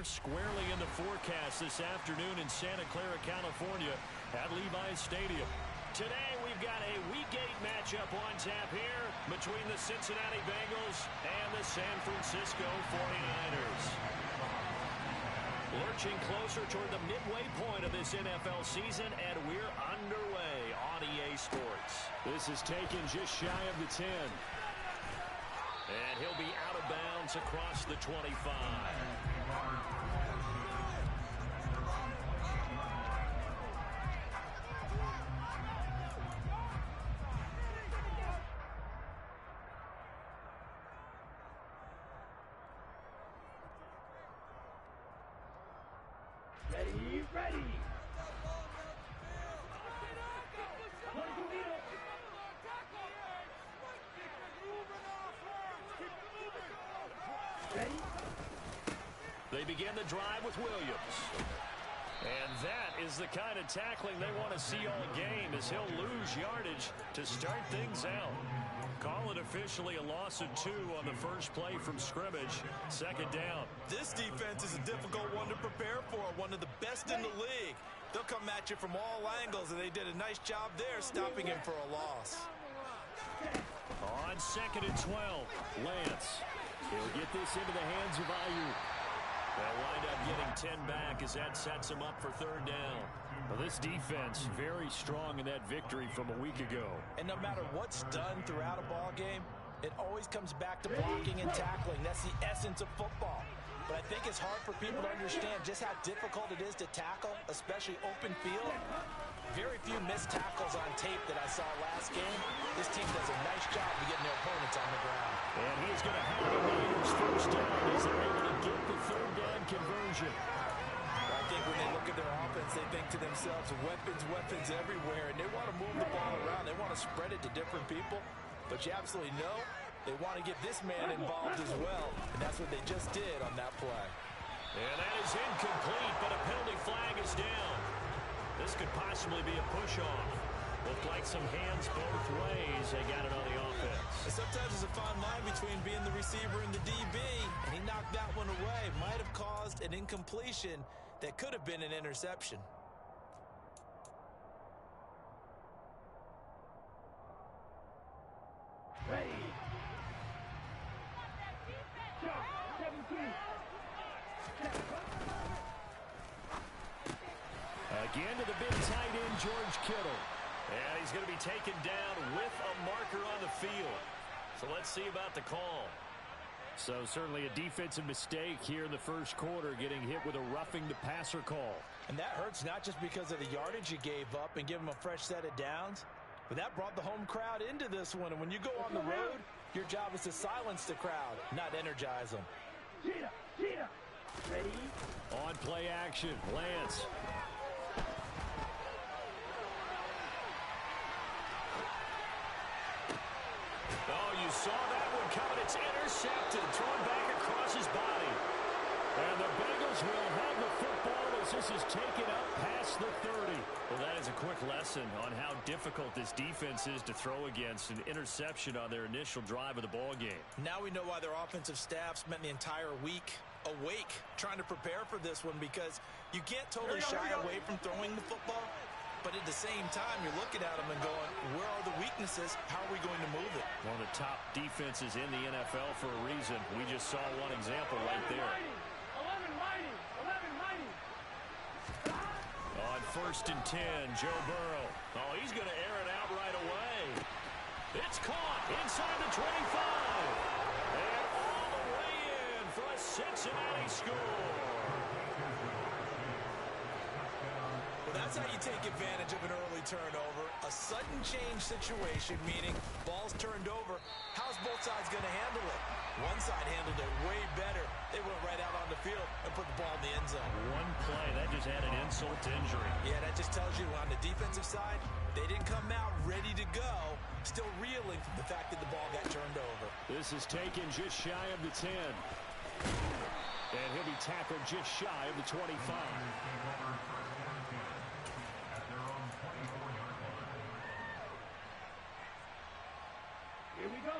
squarely in the forecast this afternoon in Santa Clara, California at Levi's Stadium. Today we've got a Week 8 matchup on tap here between the Cincinnati Bengals and the San Francisco 49ers. Lurching closer toward the midway point of this NFL season, and we're underway on EA Sports. This is taken just shy of the 10. And he'll be out of bounds across the 25. Ready. They begin the drive with Williams. And that is the kind of tackling they want to see all game, as he'll lose yardage to start things out. Call it officially a loss of 2 on the first play from scrimmage. Second down. This defense is a difficult one to prepare for, one of the best in the league. They'll come at you from all angles, and they did a nice job there stopping him for a loss. On 2nd and 12, Lance. He'll get this into the hands of Ayuk. They'll wind up getting 10 back as that sets them up for third down. Well, this defense very strong in that victory from a week ago. And no matter what's done throughout a ball game, it always comes back to blocking and tackling. That's the essence of football. But I think it's hard for people to understand just how difficult it is to tackle, especially open field. Very few missed tackles on tape that I saw last game. This team does a nice job of getting their opponents on the ground. And he's going to have the Niners first down as they're able to get the third down conversion. I think when they look at their offense, they think to themselves, weapons everywhere, and they want to move the ball around. They want to spread it to different people. But you absolutely know they want to get this man involved as well, and that's what they just did on that play. And that is incomplete, but a penalty flag is down. This could possibly be a push-off. Looked like some hands both ways. They got it on the offense. And sometimes there's a fine line between being the receiver and the DB, and he knocked that one away. Might have caused an incompletion that could have been an interception. Ready. Jump. 17. Again to the big tight end, George Kittle. And he's going to be taken down with a marker on the field. So let's see about the call. So certainly a defensive mistake here in the first quarter, getting hit with a roughing the passer call. And that hurts not just because of the yardage you gave up and give them a fresh set of downs, but that brought the home crowd into this one. And when you go on the road, your job is to silence the crowd, not energize them. Cheetah. Ready. On play action, Lance. Oh, you saw that one coming. It's intercepted, thrown back across his body. And the Bengals will have the football as this is taken up past the 30. Well, that is a quick lesson on how difficult this defense is to throw against. An interception on their initial drive of the ball game. Now we know why their offensive staff spent the entire week awake trying to prepare for this one, because you can't totally shy away from throwing the football. But at the same time, you're looking at them and going, where are the weaknesses? How are we going to move it? One of the top defenses in the NFL for a reason. We just saw one example right there. 11 mighty. On 1st and 10, Joe Burrow. Oh, he's going to air it out right away. It's caught inside the 25. And all the way in for a Cincinnati score. That's how you take advantage of an early turnover. A sudden change situation, meaning ball's turned over. How's both sides going to handle it? One side handled it way better. They went right out on the field and put the ball in the end zone. One play, that just added insult to injury. Yeah, that just tells you on the defensive side, they didn't come out ready to go, still reeling from the fact that the ball got turned over. This is taken just shy of the 10. And he'll be tackled just shy of the 25.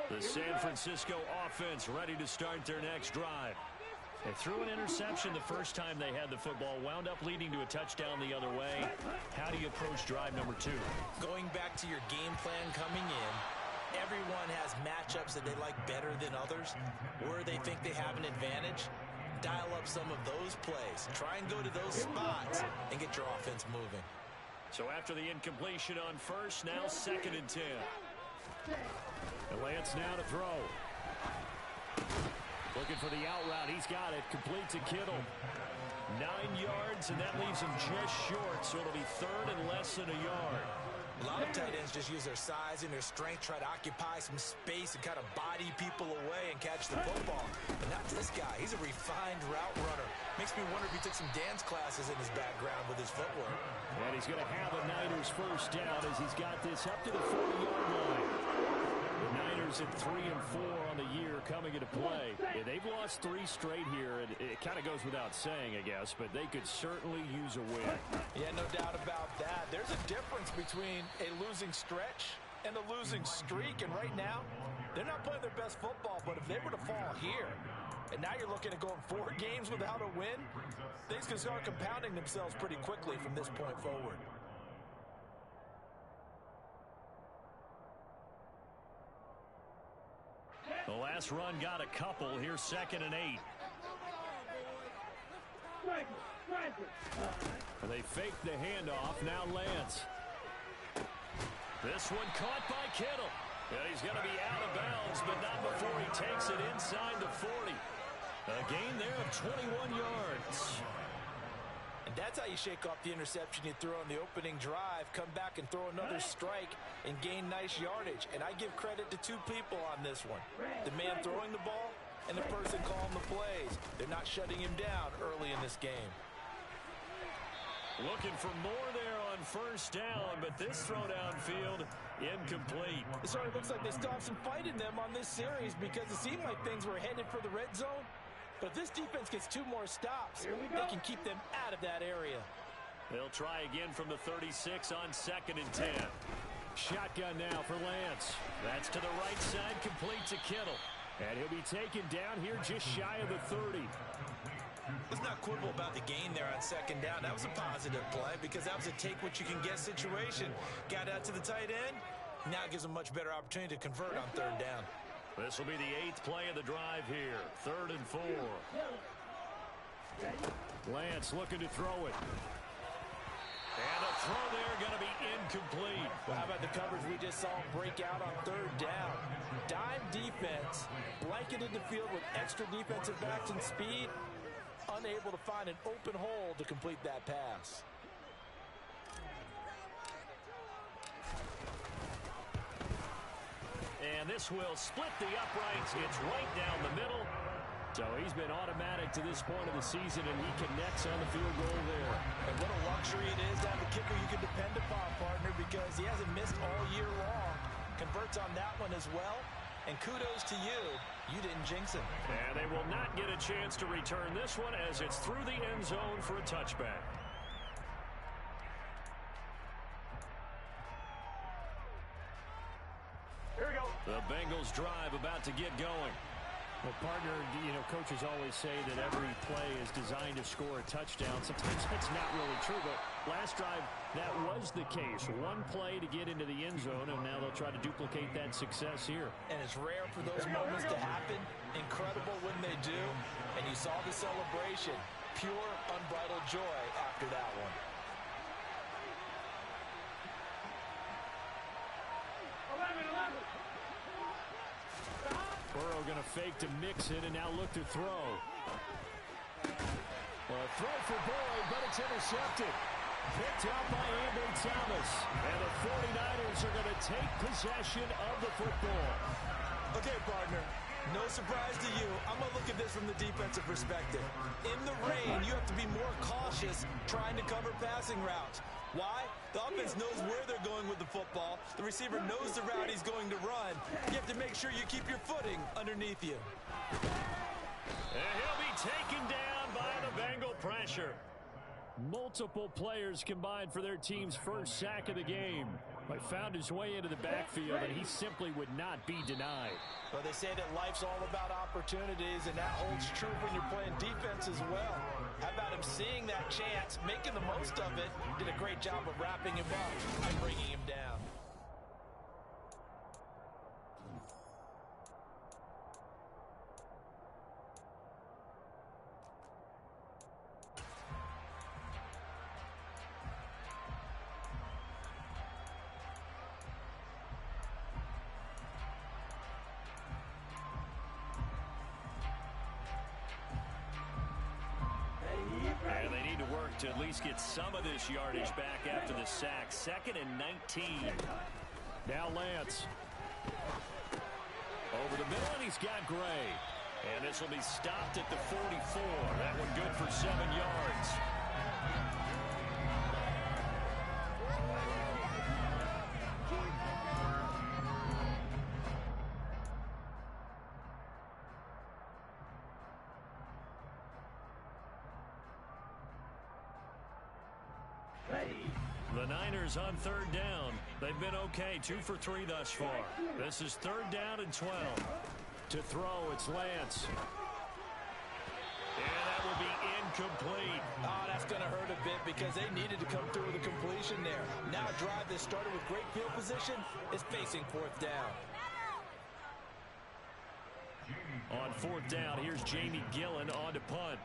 The San Francisco offense ready to start their next drive. They threw an interception the first time they had the football, wound up leading to a touchdown the other way. How do you approach drive number 2? Going back to your game plan coming in, everyone has matchups that they like better than others, where they think they have an advantage. Dial up some of those plays. Try and go to those spots and get your offense moving. So after the incompletion on first, now 2nd and 10. And Lance now to throw. Looking for the out route. He's got it. Complete to Kittle. 9 yards, and that leaves him just short, so it'll be 3rd and less than a yard. A lot of tight ends just use their size and their strength, try to occupy some space and kind of body people away and catch the football. But not this guy. He's a refined route runner. Makes me wonder if he took some dance classes in his background with his footwork. And he's going to have a Niners first down as he's got this up to the 40-yard line. The Niners at 3 and 4 on the year coming into play. Yeah, they've lost 3 straight here, and it kind of goes without saying, I guess, but they could certainly use a win. Yeah, no doubt about that. There's a difference between a losing stretch and a losing streak, and right now, they're not playing their best football, but if they were to fall here, and now you're looking at going 4 games without a win, things can start compounding themselves pretty quickly from this point forward. The last run got a couple. Here's 2nd and 8. They fake the handoff. Now Lance. This one caught by Kittle. Yeah, he's going to be out of bounds, but not before he takes it inside the 40. A gain there of 21 yards. And that's how you shake off the interception you threw on the opening drive, come back and throw another strike and gain nice yardage. And I give credit to 2 people on this one. The man throwing the ball and the person calling the plays. They're not shutting him down early in this game. Looking for more there on first down, but this throw downfield incomplete. It sort of looks like they still have some fight in them on this series because it seemed like things were headed for the red zone. But if this defense gets 2 more stops, they can keep them out of that area. They'll try again from the 36 on 2nd and 10. Shotgun now for Lance. That's to the right side, complete to Kittle. And he'll be taken down here just shy of the 30. Let's not quibble about the gain there on 2nd down. That was a positive play because that was a take-what-you-can-get situation. Got out to the tight end. Now it gives them a much better opportunity to convert on 3rd down. This will be the 8th play of the drive here. 3rd and 4. Lance looking to throw it. And a throw there going to be incomplete. Well, how about the coverage we just saw break out on 3rd down? Dime defense, blanketed the field with extra defensive backs and speed, unable to find an open hole to complete that pass. And this will split the uprights. It's right down the middle. So he's been automatic to this point of the season, and he connects on the field goal there. And what a luxury it is to have a kicker you can depend upon, partner, because he hasn't missed all year long. Converts on that one as well. And kudos to you. You didn't jinx him. And they will not get a chance to return this one as it's through the end zone for a touchback. Here we go. The Bengals drive about to get going. Well, partner, you know, coaches always say that every play is designed to score a touchdown. Sometimes that's not really true, but last drive, that was the case. One play to get into the end zone, and now they'll try to duplicate that success here. And it's rare for those moments to happen. Incredible when they do. And you saw the celebration. Pure, unbridled joy after that one. Burrow going to fake to Mixon and now look to throw. Well, a throw for Boyd, but it's intercepted. Picked out by Ambry Thomas. And the 49ers are going to take possession of the football. Okay, partner. No surprise to you. I'm going to look at this from the defensive perspective. In the rain, you have to be more cautious trying to cover passing routes. Why? The offense knows where they're going with the football. The receiver knows the route he's going to run. You have to make sure you keep your footing underneath you. And he'll be taken down by the Bengal pressure. Multiple players combined for their team's first sack of the game. He found his way into the backfield, and he simply would not be denied. Well, they say that life's all about opportunities, and that holds true when you're playing defense as well. How about him seeing that chance, making the most of it, did a great job of wrapping him up and bringing him down. And they need to work to at least get some of this yardage back after the sack. 2nd and 19. Now Lance. Over the middle, and he's got Gray. And this will be stopped at the 44. That one good for 7 yards. The Niners on 3rd down. They've been okay, 2 for 3 thus far. This is 3rd down and 12. To throw, it's Lance. And that will be incomplete. Oh, that's going to hurt a bit because they needed to come through with a completion there. Now a drive that started with great field position is facing 4th down. On 4th down, here's Jamie Gillen on to punt.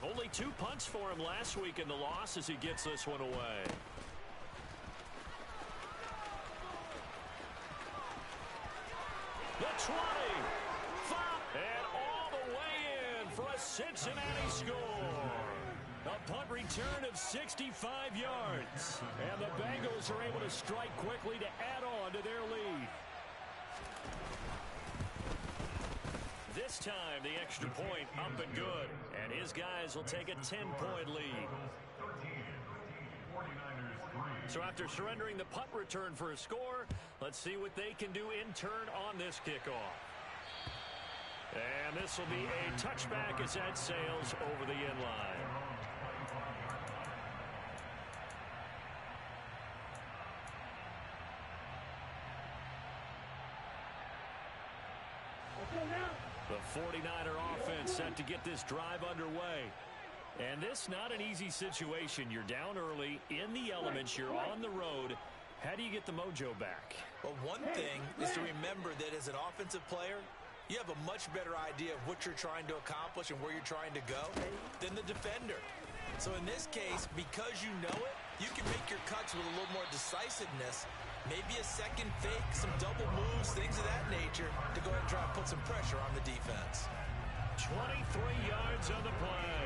Only 2 punts for him last week in the loss as he gets this one away. The 20. 5. And all the way in for a Cincinnati score. A punt return of 65 yards. And the Bengals are able to strike quickly to add on to their lead. This time, the extra point up and good. And his guys will take a 10-point lead. So after surrendering the punt return for a score, let's see what they can do in turn on this kickoff. And this will be a touchback as that sails over the end line. The 49er offense set to get this drive underway. And this not an easy situation. You're down early, in the elements, you're on the road. How do you get the mojo back? Well, one thing is to remember that as an offensive player, you have a much better idea of what you're trying to accomplish and where you're trying to go than the defender. So in this case, because you know it, you can make your cuts with a little more decisiveness. Maybe a second fake, some double moves, things of that nature to go ahead and try and put some pressure on the defense. 23 yards on the play.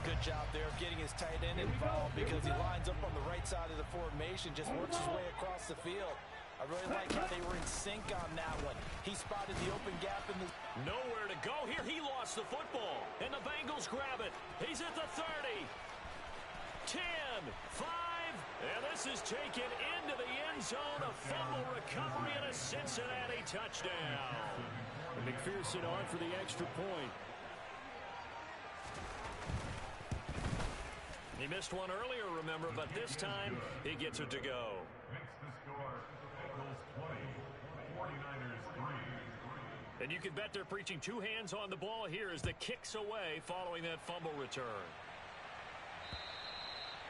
Good job there of getting his tight end involved because he lines up on the right side of the formation, just works his way across the field. I really like how they were in sync on that one. He spotted the open gap in the... Nowhere to go here. He lost the football. And the Bengals grab it. He's at the 30. 10, 5, and this is taken into the end zone. A fumble recovery and a Cincinnati touchdown. And McPherson on for the extra point. He missed one earlier, remember, but this time he gets it to go. And you can bet they're preaching 2 hands on the ball here as the kick's away following that fumble return.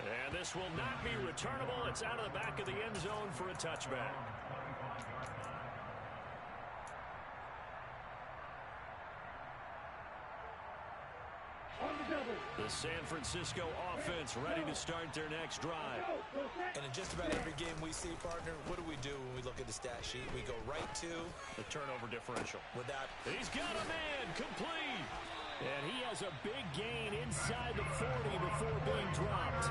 And this will not be returnable. It's out of the back of the end zone for a touchback. The San Francisco offense ready to start their next drive. And in just about every game we see, partner, what do we do when we look at the stat sheet? We go right to the turnover differential. He's got a man complete. And he has a big gain inside the 40 before being dropped.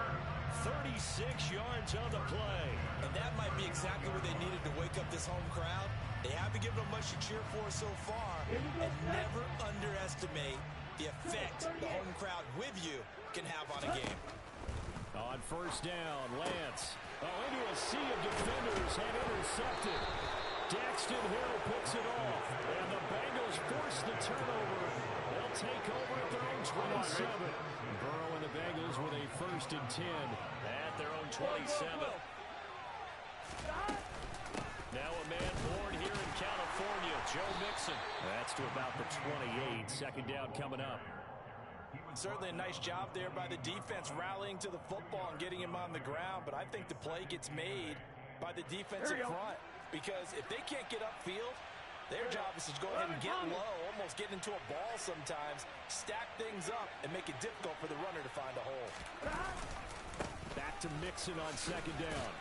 36 yards on the play. And that might be exactly what they needed to wake up this home crowd. They haven't given them much to cheer for so far. And never underestimate the effect the home crowd with you can have on a game. On first down, Lance. Into a sea of defenders and intercepted. Daxton Hill picks it off. And the Bengals force the turnover. They'll take over at their own 27. Burrow and the Bengals with a 1st and 10 at their own 27. Now a man born here in California, Joe Mixon. That's to about the 28. Second down coming up. Certainly a nice job there by the defense rallying to the football and getting him on the ground, but I think the play gets made by the defensive front, because if they can't get upfield, their job is to go ahead and get low, almost get into a ball sometimes, stack things up, and make it difficult for the runner to find a hole. Back to Mixon on second down.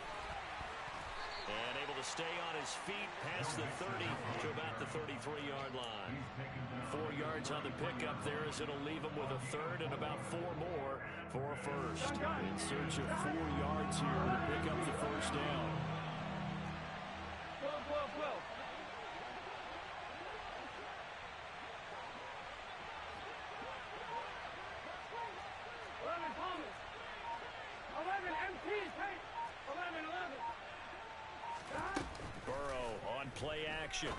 And able to stay on his feet past the 30 to about the 33-yard line. 4 yards on the pickup there as it'll leave him with a third and about 4 more for a first. In search of 4 yards here to pick up the first down. Burrow on play action.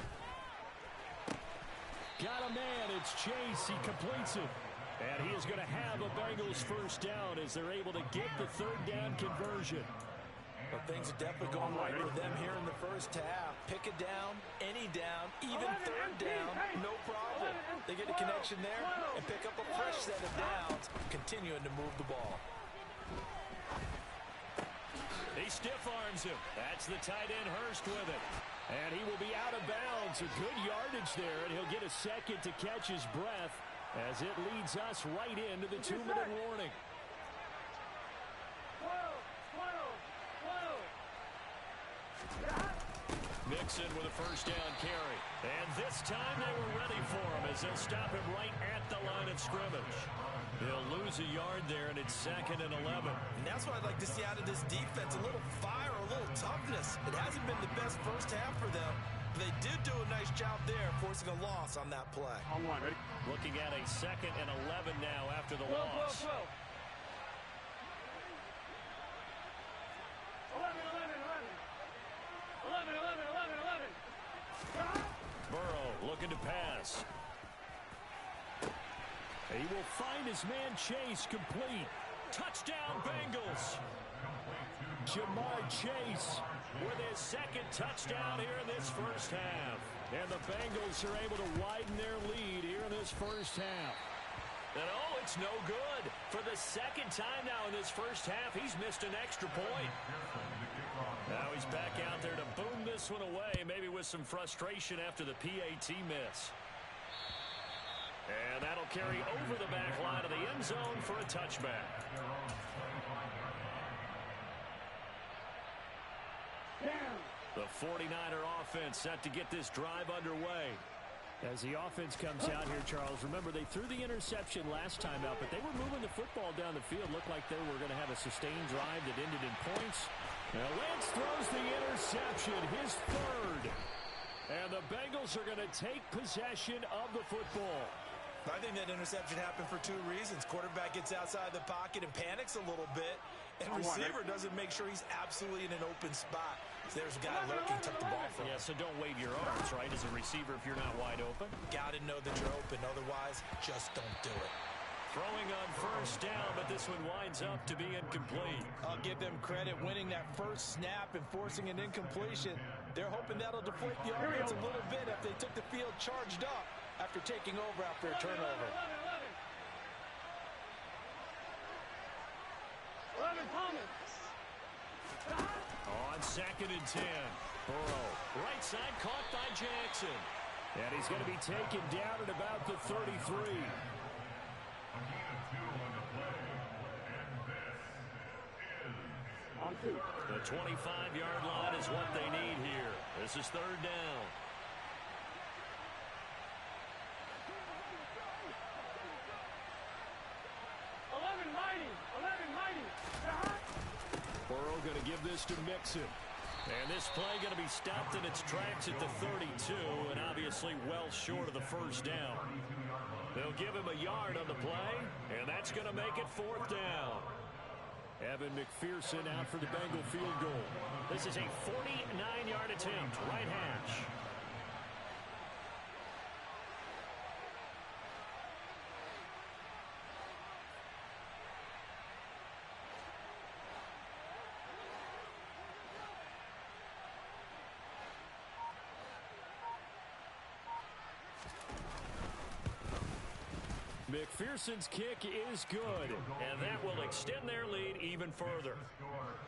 Got a man. It's Chase. He completes it. And he is going to have a Bengals first down as they're able to get the third down conversion. Well, things are definitely going right for them here in the first half. Pick a down, any down, even third down, no problem. They get a connection there and pick up a fresh set of downs, continuing to move the ball. He stiff arms him. That's the tight end Hurst with it. And he will be out of bounds. A good yardage there, and he'll get a second to catch his breath as it leads us right into the 2-minute warning. Mixon with a first down carry. And this time they were ready for him as they'll stop him right at the line of scrimmage. They'll lose a yard there, and it's 2nd and 11. And that's what I'd like to see out of this defense, a little fire, a little toughness. It hasn't been the best first half for them. But they did do a nice job there, forcing a loss on that play. Looking at a 2nd and 11 now after the loss. 11. Burrow looking to pass. He will find his man Chase complete. Touchdown Bengals. Jamar Chase with his second touchdown here in this first half. And the Bengals are able to widen their lead here in this first half. And oh, it's no good. For the second time now in this first half, he's missed an extra point. Now he's back out there to boom this one away, maybe with some frustration after the PAT miss. And that'll carry over the back line of the end zone for a touchback. The 49er offense set to get this drive underway. As the offense comes out here, Charles, remember they threw the interception last time out, but they were moving the football down the field. Looked like they were going to have a sustained drive that ended in points. Now Lance throws the interception, his third. And the Bengals are going to take possession of the football. I think that interception happened for 2 reasons. Quarterback gets outside the pocket and panics a little bit. And receiver doesn't make sure he's absolutely in an open spot. So there's a guy lurking, took the ball from him. Yeah, so don't wave your arms, right, as a receiver if you're not wide open. Got to know that you're open. Otherwise, just don't do it. Throwing on first down, but this one winds up to be incomplete. I'll give them credit winning that first snap and forcing an incompletion. They're hoping that'll deflate the offense a little bit if they took the field charged up after taking over after a turnover. 11 Thomas. On 2nd and 10. Burrow, right side, caught by Jackson. And he's going to be taken down at about the 33. The 25-yard line is what they need here. This is 3rd down. Burrow going to give this to Mixon. And this play going to be stopped in its tracks at the 32, and obviously well short of the first down. They'll give him a yard on the play, and that's going to make it 4th down. Evan McPherson out for the Bengal field goal. This is a 49-yard attempt, right hash. McPherson's kick is good, and that will extend their lead even further.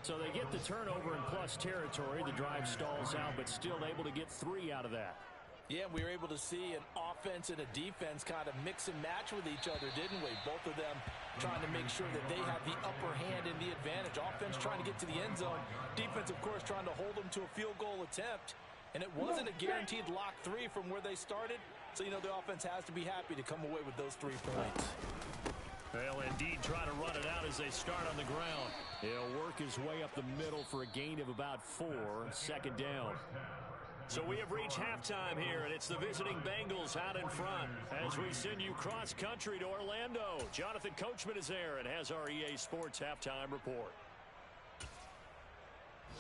So they get the turnover in plus territory. The drive stalls out, but still able to get 3 out of that. Yeah, we were able to see an offense and a defense kind of mix and match with each other, didn't we? Both of them trying to make sure that they have the upper hand and the advantage. Offense trying to get to the end zone. Defense, of course, trying to hold them to a field goal attempt. And it wasn't a guaranteed lock 3 from where they started. So, you know, the offense has to be happy to come away with those 3 points. They'll indeed try to run it out as they start on the ground. He'll work his way up the middle for a gain of about 4, second down. So we have reached halftime here, and it's the visiting Bengals out in front as we send you cross-country to Orlando. Jonathan Coachman is there and has our EA Sports halftime report.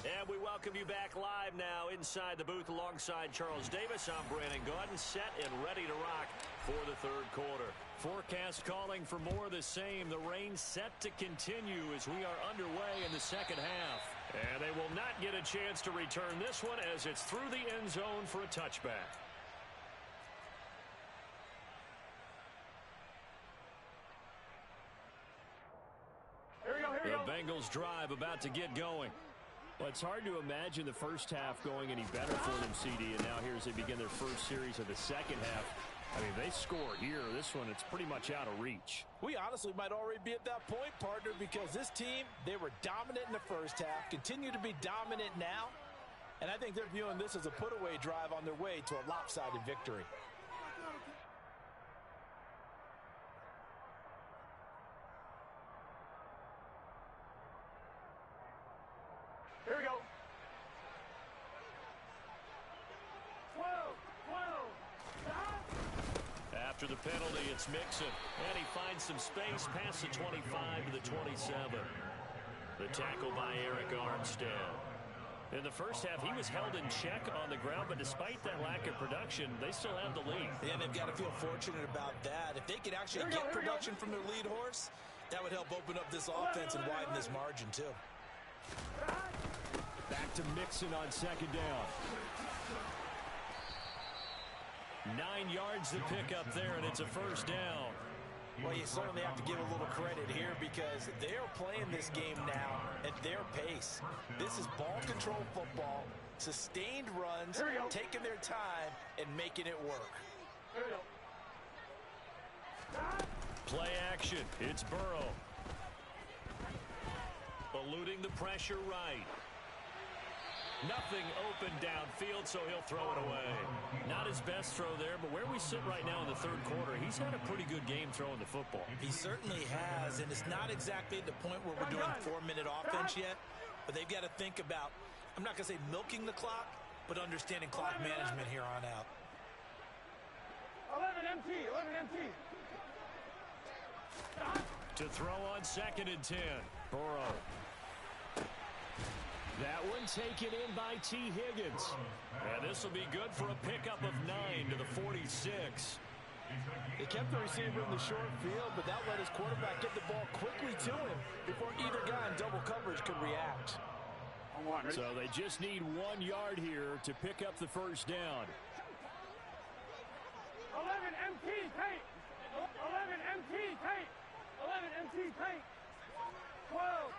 And we welcome you back live now inside the booth alongside Charles Davis. I'm Brandon Gaudin, set and ready to rock for the third quarter. Forecast calling for more of the same. The rain set to continue as we are underway in the second half. And they will not get a chance to return this one as it's through the end zone for a touchback. The Bengals drive about to get going. Well, it's hard to imagine the first half going any better for them, CD, and now here as they begin their first series of the second half. I mean, they score here. This one, it's pretty much out of reach. We honestly might already be at that point, partner, because this team, they were dominant in the first half, continue to be dominant now, and I think they're viewing this as a put-away drive on their way to a lopsided victory. Here we go. 12. After the penalty, it's Mixon, and he finds some space past the 25 to the 27. The tackle by Eric Armstead. In the first half, he was held in check on the ground, but despite that lack of production, they still have the lead. Yeah, they've got to feel fortunate about that. If they could actually get production from their lead horse, that would help open up this offense and widen this margin, too. Back to Mixon on second down. 9 yards to pick up there, and it's a first down. Well, you certainly have to give a little credit here because they are playing this game now at their pace. This is ball control football, sustained runs, taking their time, and making it work. Play action. It's Burrow. Eluding the pressure right. Nothing open downfield, so he'll throw it away. Not his best throw there, but where we sit right now in the third quarter, he's had a pretty good game throwing the football. He certainly has, and it's not exactly at the point where we're doing 4-minute offense yet, but they've got to think about, I'm not going to say milking the clock, but understanding clock management here on out. 11 MT. To throw on second and 10. Burrow. That one taken in by T. Higgins. And this will be good for a pickup of 9 to the 46. They kept the receiver in the short field, but that let his quarterback get the ball quickly to him before either guy in double coverage could react. So they just need 1 yard here to pick up the first down. 11 MT tape. 11 MT tape. 11 MT tape. 12.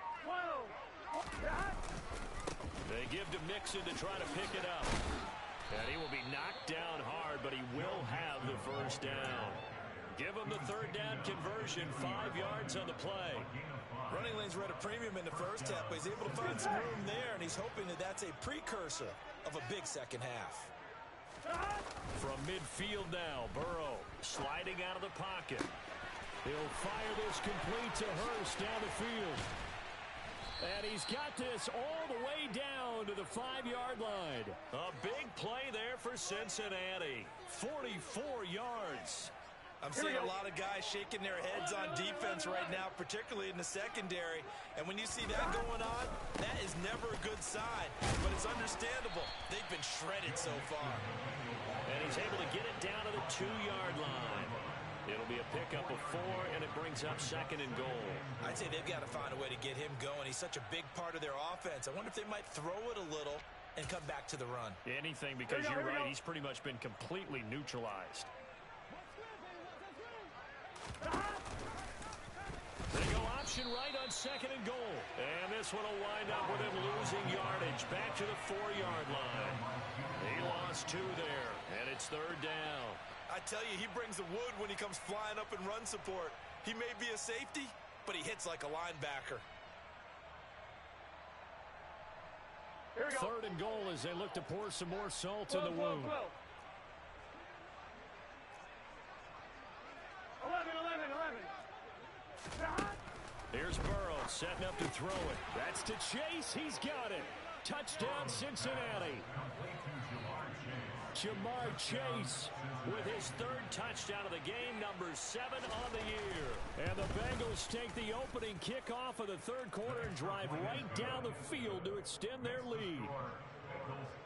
They give to Mixon to try to pick it up. And he will be knocked down hard, but he will have the first down. Give him the third down conversion, 5 yards on the play. Running lanes were at a premium in the first half, but he's able to find some room there, and he's hoping that that's a precursor of a big second half. From midfield now, Burrow sliding out of the pocket. He'll fire this complete to Hurst down the field. And he's got this all the way down to the 5-yard line. A big play there for Cincinnati. 44 yards. I'm seeing a lot of guys shaking their heads on defense right now, particularly in the secondary. And when you see that going on, that is never a good sign. But it's understandable. They've been shredded so far. And he's able to get it down to the 2-yard line. It'll be a pickup of 4, and it brings up second and goal. I'd say they've got to find a way to get him going. He's such a big part of their offense. I wonder if they might throw it a little and come back to the run. Anything, because you're right. He's pretty much been completely neutralized. on 2nd and goal. And this one will wind up with him losing yardage back to the 4-yard line. He lost 2 there, and it's 3rd down. I tell you, he brings the wood when he comes flying up in run support. He may be a safety, but he hits like a linebacker. Here we go. 3rd and goal as they look to pour some more salt in the wound. 11. Here's Burrow setting up to throw it. That's to Chase. He's got it. Touchdown, Cincinnati. Jamar Chase with his 3rd touchdown of the game, number 7 on the year. And the Bengals take the opening kickoff of the 3rd quarter and drive right down the field to extend their lead.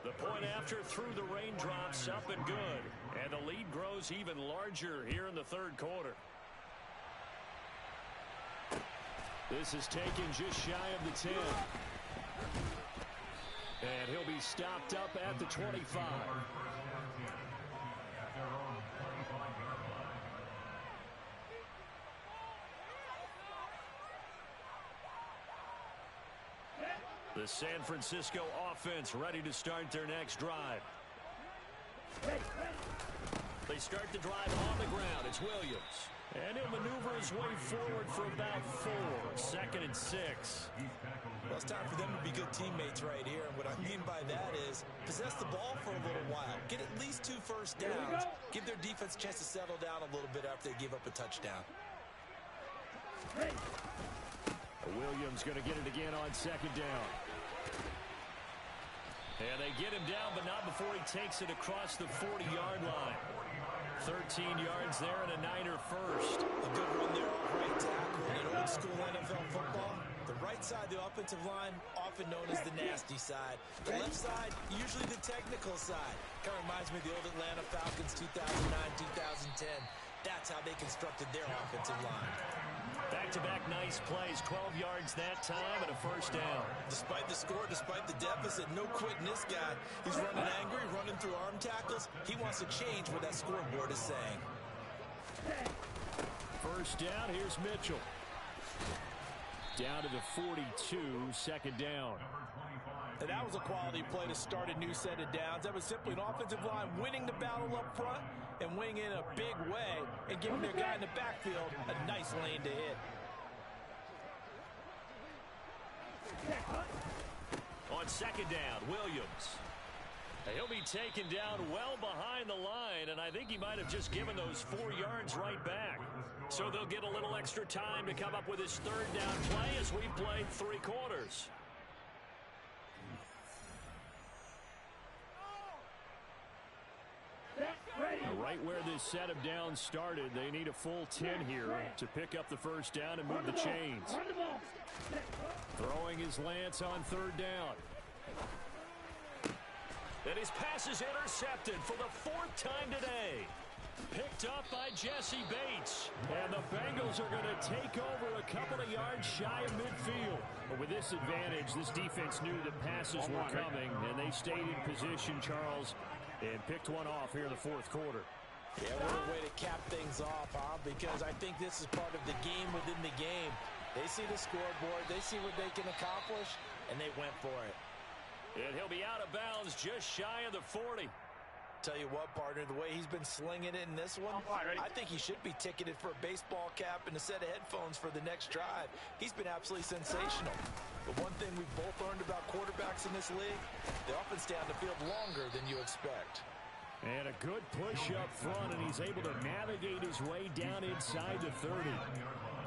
The point after through the raindrops, up and good. And the lead grows even larger here in the 3rd quarter. This is taken just shy of the 10. And he'll be stopped up at the 25. The San Francisco offense ready to start their next drive. They start the drive on the ground. It's Williams. And he'll maneuver his way forward for about 4. 2nd and 6. Well, it's time for them to be good teammates right here. And what I mean by that is possess the ball for a little while. Get at least 2 first downs. Give their defense a chance to settle down a little bit after they give up a touchdown. Williams going to get it again on 2nd down. And they get him down, but not before he takes it across the 40-yard line. 13 yards there and a Niner first. A good run there off right tackle in old-school NFL football. The right side of the offensive line, often known as the nasty side. The left side, usually the technical side. Kind of reminds me of the old Atlanta Falcons 2009-2010. That's how they constructed their offensive line. Back-to-back nice plays, 12 yards that time and a first down. Despite the score, despite the deficit, no quitting this guy. He's running angry, running through arm tackles. He wants to change what that scoreboard is saying. First down, here's Mitchell. Down to the 42, 2nd down. And that was a quality play to start a new set of downs. That was simply an offensive line winning the battle up front and winning in a big way and giving their guy in the backfield a nice lane to hit. On 2nd down, Williams. He'll be taken down well behind the line, and I think he might have just given those 4 yards right back. So they'll get a little extra time to come up with his 3rd down play as we play 3 quarters. Right where this set of downs started, they need a full 10 here to pick up the first down and move the chains. Throwing his Lance on 3rd down. And his pass is intercepted for the 4th time today. Picked up by Jesse Bates. And the Bengals are going to take over a couple of yards shy of midfield. But with this advantage, this defense knew the passes were coming, and they stayed in position, Charles, and picked one off here in the 4th quarter. Yeah, what a way to cap things off, huh? Because I think this is part of the game within the game. They see the scoreboard, they see what they can accomplish, and they went for it. And he'll be out of bounds just shy of the 40. Tell you what, partner, the way he's been slinging it in this one, I think he should be ticketed for a baseball cap and a set of headphones for the next drive. He's been absolutely sensational. But one thing we've both learned about quarterbacks in this league, they often stay on the field longer than you expect. And a good push up front, and he's able to navigate his way down inside the 30.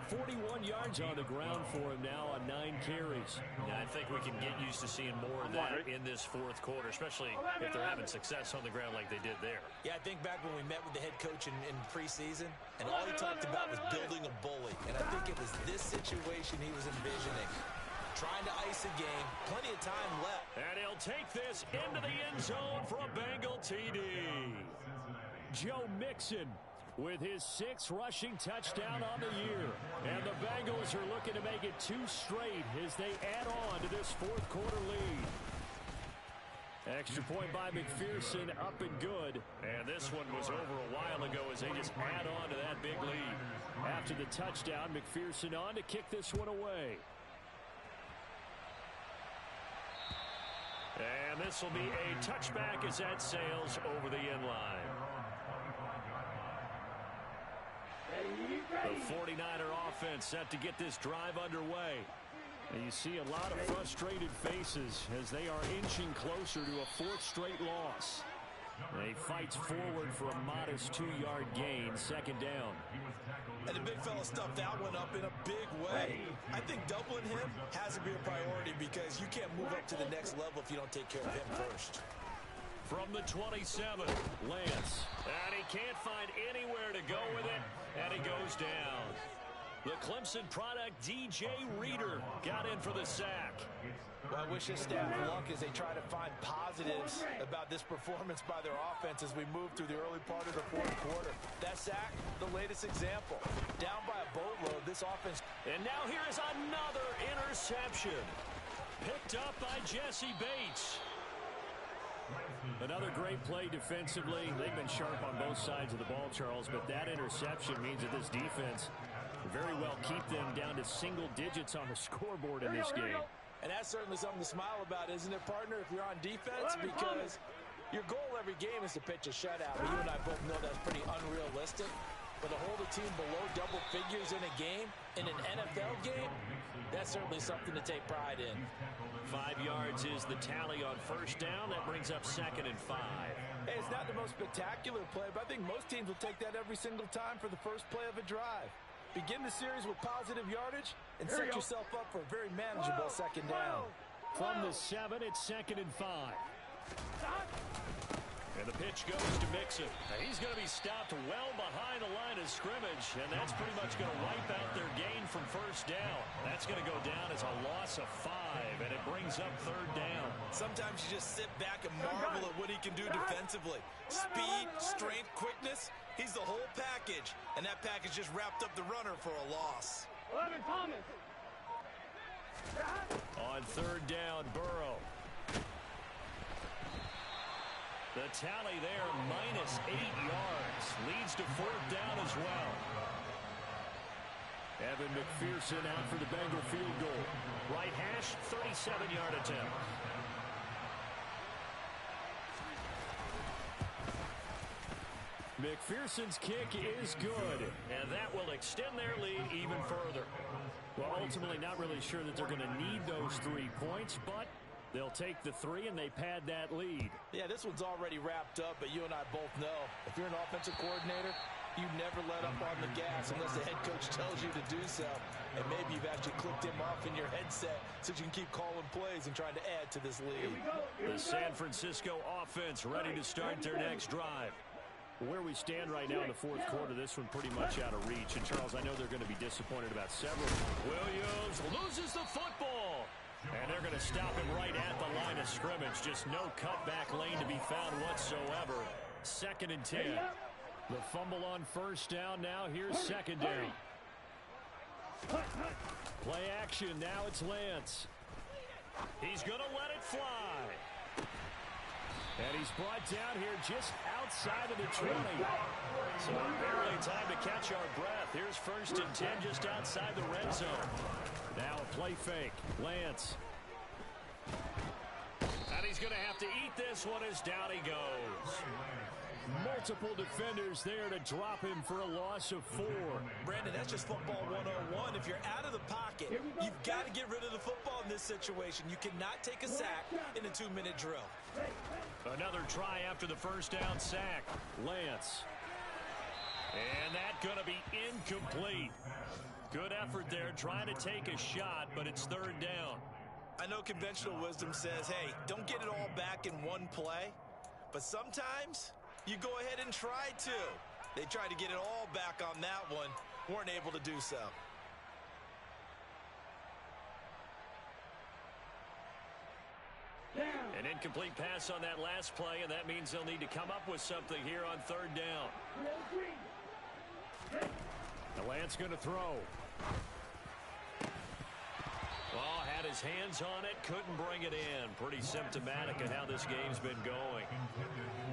41 yards on the ground for him now on 9 carries. Yeah, I think we can get used to seeing more of that in this 4th quarter, especially if they're having success on the ground like they did there. Yeah, I think back when we met with the head coach in preseason, and all he talked about was building a bully. And I think it was this situation he was envisioning. Trying to ice a game, plenty of time left. And he'll take this into the end zone for a Bengal TD. Joe Mixon with his 6th rushing touchdown on the year. And the Bengals are looking to make it 2 straight as they add on to this 4th quarter lead. Extra point by McPherson, up and good. And this one was over a while ago as they just add on to that big lead. after the touchdown. McPherson on to kick this one away. And this will be a touchback as that sails over the end line. The 49er offense set to get this drive underway. And you see a lot of frustrated faces as they are inching closer to a fourth straight loss. And he fights forward for a modest 2-yard gain, second down. And the big fella stuffed that one up in a big way. I think doubling him has to be a priority because you can't move up to the next level if you don't take care of him first. From the 27, Lance. And he can't find anywhere to go with it, and he goes down. The Clemson product, DJ Reader, got in for the sack. Well, I wish this staff luck as they try to find positives about this performance by their offense as we move through the early part of the fourth quarter. That sack, the latest example. Down by a boatload, this offense. And now here is another interception. Picked up by Jesse Bates. Another great play defensively. They've been sharp on both sides of the ball, Charles, but that interception means that this defense very well keep them down to single digits on the scoreboard in this game. And that's certainly something to smile about, isn't it, partner, if you're on defense? Because your goal every game is to pitch a shutout. But you and I both know that's pretty unrealistic. But to hold a team below double figures in a game, in an NFL game, that's certainly something to take pride in. 5 yards is the tally on first down. That brings up 2nd and 5. Hey, it's not the most spectacular play, but I think most teams will take that every single time for the first play of a drive. Begin the series with positive yardage and set yourself up for a very manageable second down. From the 7, it's 2nd and 5. And the pitch goes to Mixon. He's going to be stopped well behind the line of scrimmage, and that's pretty much going to wipe out their gain from first down. That's going to go down as a loss of 5, and it brings up 3rd down. Sometimes you just sit back and marvel at what he can do defensively. Speed, strength, quickness, he's the whole package, and that package just wrapped up the runner for a loss. 11 Thomas. On 3rd down, Burrow. The tally there, minus 8 yards. Leads to 4th down as well. Evan McPherson out for the Bengal field goal. Right hash, 37-yard attempt. McPherson's kick is good, and that will extend their lead even further. Well, ultimately, not really sure that they're going to need those 3 points, but they'll take the 3 and they pad that lead. Yeah, this one's already wrapped up, but you and I both know if you're an offensive coordinator, you never let up on the gas unless the head coach tells you to do so. And maybe you've actually clicked him off in your headset so you can keep calling plays and trying to add to this lead. The San Francisco offense ready to start their next drive. Where we stand right now in the fourth quarter, this one pretty much out of reach. And, Charles, I know they're going to be disappointed about several. Williams loses the football. And they're going to stop him right at the line of scrimmage. Just no cutback lane to be found whatsoever. 2nd and 10. The fumble on first down. Now here's 2nd down. Play action. Now it's Lance. He's going to let it fly. And he's brought down here just outside of the 20. So barely time to catch our breath. Here's 1st and 10 just outside the red zone. Now a play fake. Lance. And he's going to have to eat this one as down he goes. Multiple defenders there to drop him for a loss of 4. Brandon, that's just football 101. If you're out of the pocket, you've got to get rid of the football in this situation. You cannot take a sack in a 2-minute drill. Another try after the first down sack. Lance. And that's going to be incomplete. Good effort there trying to take a shot, but it's 3rd down. I know conventional wisdom says, hey, don't get it all back in one play. But sometimes you go ahead and try to. They tried to get it all back on that one. Weren't able to do so. An incomplete pass on that last play, and that means they'll need to come up with something here on 3rd down. The Lance going to throw. Oh, had his hands on it, couldn't bring it in. Pretty symptomatic of how this game's been going.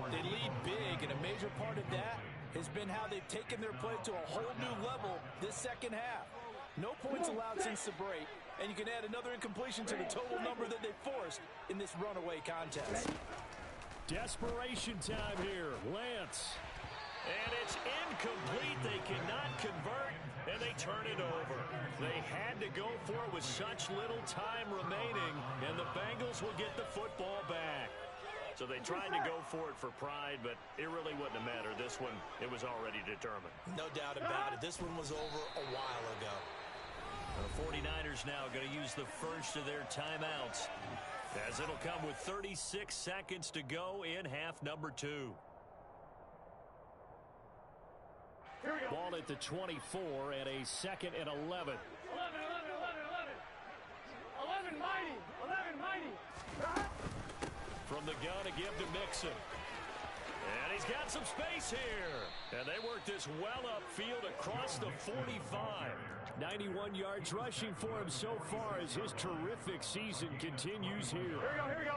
They lead big, and a major part of that has been how they've taken their play to a whole new level this second half. No points allowed since the break, and you can add another incompletion to the total number that they forced in this runaway contest. Desperation time here. Lance. And it's incomplete. They cannot convert, and they turn it over. They had to go for it with such little time remaining, and the Bengals will get the football back. So they tried to go for it for pride, but it really wouldn't have mattered. This one, it was already determined. No doubt about it. This one was over a while ago. The 49ers now going to use the first of their timeouts, as it'll come with 36 seconds to go in half number 2. Ball at the 24 and a 2nd and 11. 11 mighty. 11 mighty. From the gun to give to Mixon. And he's got some space here. And they work this well upfield across the 45. 91 yards rushing for him so far as his terrific season continues here. Here we go.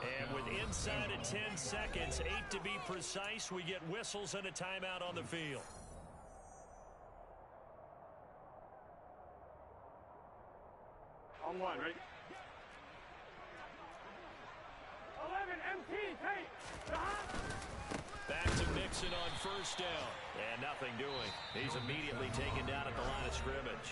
And with inside of 10 seconds, 8 to be precise, we get whistles and a timeout on the field. On one, right? 11 MT, take. Back to Mixon on first down. And nothing doing. He's immediately taken down at the line of scrimmage.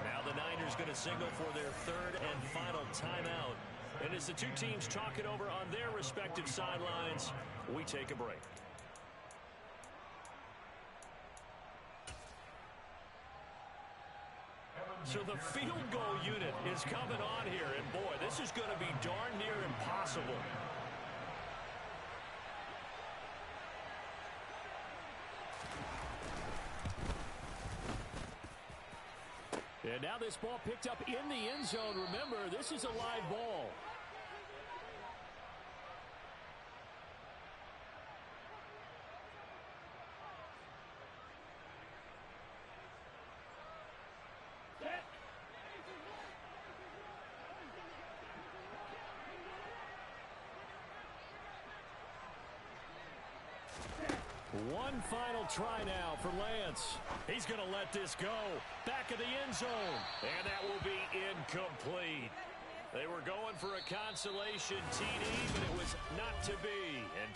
Now the Niners going to signal for their 3rd and final timeout. And as the two teams talk it over on their respective sidelines, we take a break. So the field goal unit is coming on here, and boy, this is going to be darn near impossible. And now this ball picked up in the end zone. Remember, this is a live ball. One final try now for Lance. He's going to let this go. Back of the end zone. And that will be incomplete. They were going for a consolation TD, but it was not to be. And